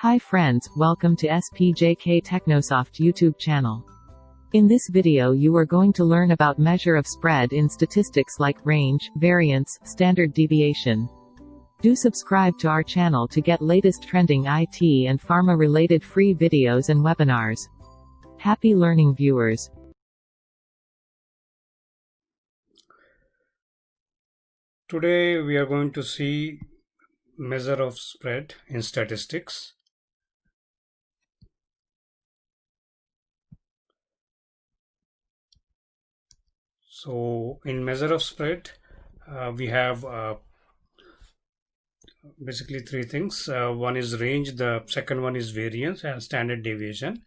Hi friends, welcome to SPJK Technosoft YouTube channel. In this video you are going to learn about measure of spread in statistics like range, variance, standard deviation. Do subscribe to our channel to get latest trending IT and pharma related free videos and webinars. Happy learning viewers. Today we are going to see measure of spread in statistics. So in measure of spread we have basically three things. One is range, the second one is variance, and standard deviation.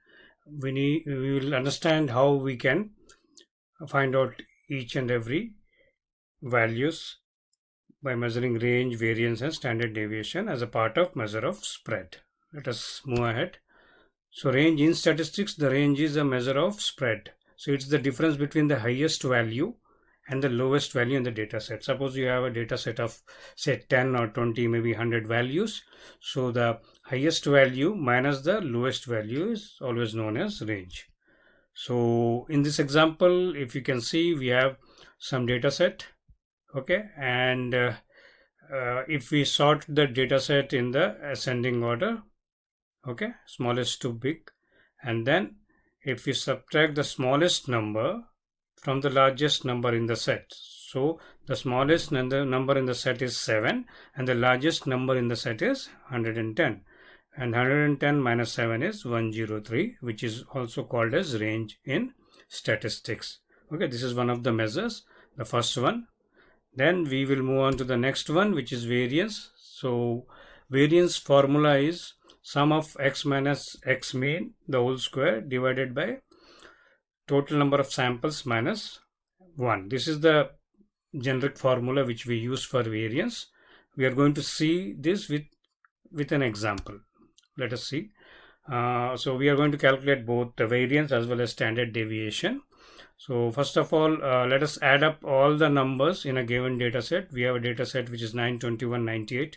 We will understand how we can find out each and every values by measuring range, variance, and standard deviation as a part of measure of spread. Let us move ahead. So range in statistics, the range is a measure of spread. So it's the difference between the highest value and the lowest value in the data set. Suppose you have a data set of say 10 or 20, maybe 100 values. So the highest value minus the lowest value is always known as range. So in this example, if you can see, we have some data set. Okay, and if we sort the data set in the ascending order, okay, smallest to big, and then if we subtract the smallest number from the largest number in the set, so the smallest number in the set is 7 and the largest number in the set is 110, and 110 minus 7 is 103, which is also called as range in statistics. Okay, this is one of the measures, the first one. Then we will move on to the next one, which is variance. So variance formula is sum of x minus x mean the whole square divided by total number of samples minus 1. This is the generic formula which we use for variance. We are going to see this with an example. Let us see. So we are going to calculate both the variance as well as standard deviation. So first of all, let us add up all the numbers in a given data set. We have a data set which is 9, 21, 98,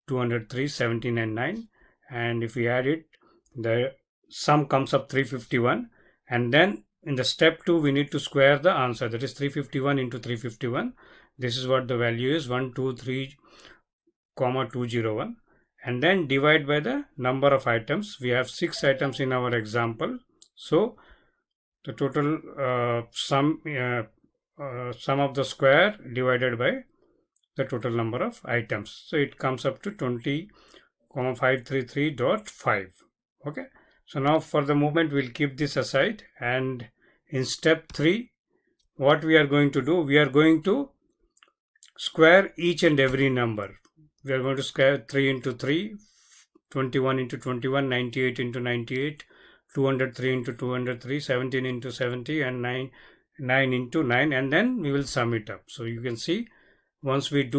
203, 17 and 9. And if we add it, the sum comes up 351. And then in the step 2, we need to square the answer. That is 351 into 351. This is what the value is, 123, 201. And then divide by the number of items. We have 6 items in our example. So the total sum of the square divided by the total number of items. So it comes up to 20,533.5. Okay. So now for the moment we'll keep this aside, and in step 3 what we are going to do, we are going to square each and every number. We are going to square 3 into 3, 21 into 21, 98 into 98, 203 into 203, 17 into 70, and 9 into 9, and then we will sum it up. So you can see once we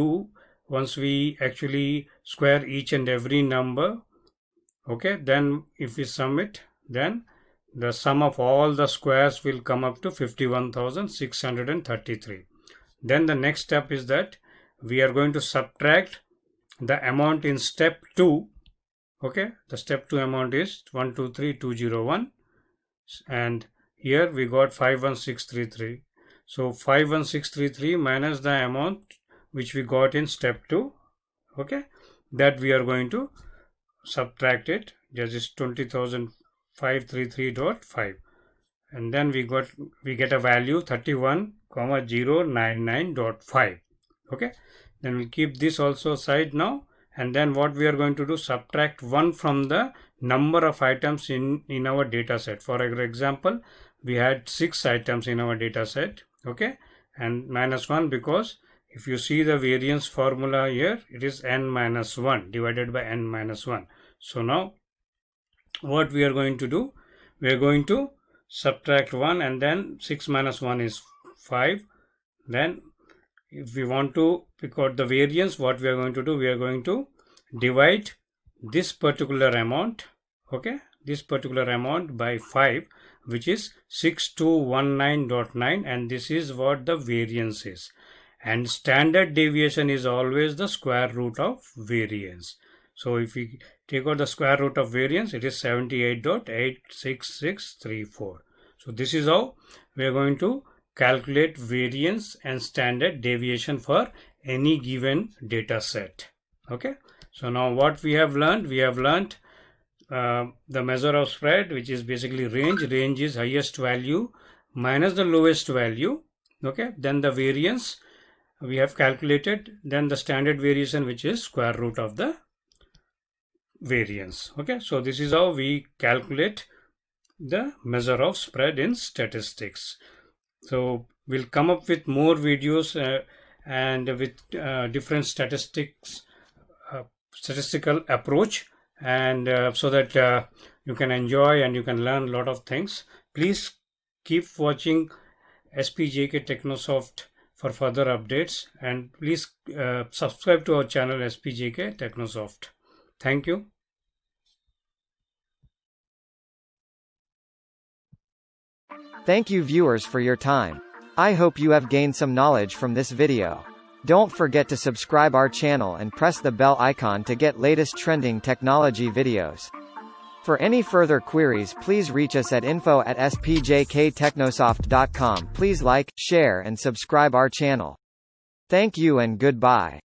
actually square each and every number, okay, then if we sum it, then the sum of all the squares will come up to 51,633. Then the next step is that we are going to subtract the amount in step 2. Okay, the step 2 amount is 123,201, and here we got 51633. So 51633 minus the amount which we got in step 2, okay, that we are going to subtract it. That is 20,533.5, and then we get a value 31,099.5. okay, then we'll keep this also aside now. And then what we are going to do, subtract 1 from the number of items in our data set. For example, we had 6 items in our data set, okay, and minus 1, because if you see the variance formula here, it is n minus 1 divided by n minus 1. So now what we are going to do, we are going to subtract 1, and then 6 minus 1 is 5. Then if we want to pick out the variance, what we are going to do, we are going to divide this particular amount, okay, this particular amount by 5, which is 6219.9, and this is what the variance is. And standard deviation is always the square root of variance. So if we take out the square root of variance, it is 78.86634. So this is how we are going to calculate variance and standard deviation for any given data set. Okay. So now what we have learned the measure of spread, which is basically range. Range is highest value minus the lowest value. Okay. Then the variance we have calculated, then the standard deviation, which is square root of the variance. Okay. So this is how we calculate the measure of spread in statistics. So we'll come up with more videos and with different statistical approach, and so that you can enjoy and you can learn a lot of things. Please keep watching SPJK Technosoft for further updates, and please subscribe to our channel SPJK Technosoft. Thank you. Thank you viewers for your time. I hope you have gained some knowledge from this video. Don't forget to subscribe our channel and press the bell icon to get latest trending technology videos. For any further queries, please reach us at info@spjktechnosoft.com. Please like, share and subscribe our channel. Thank you and goodbye.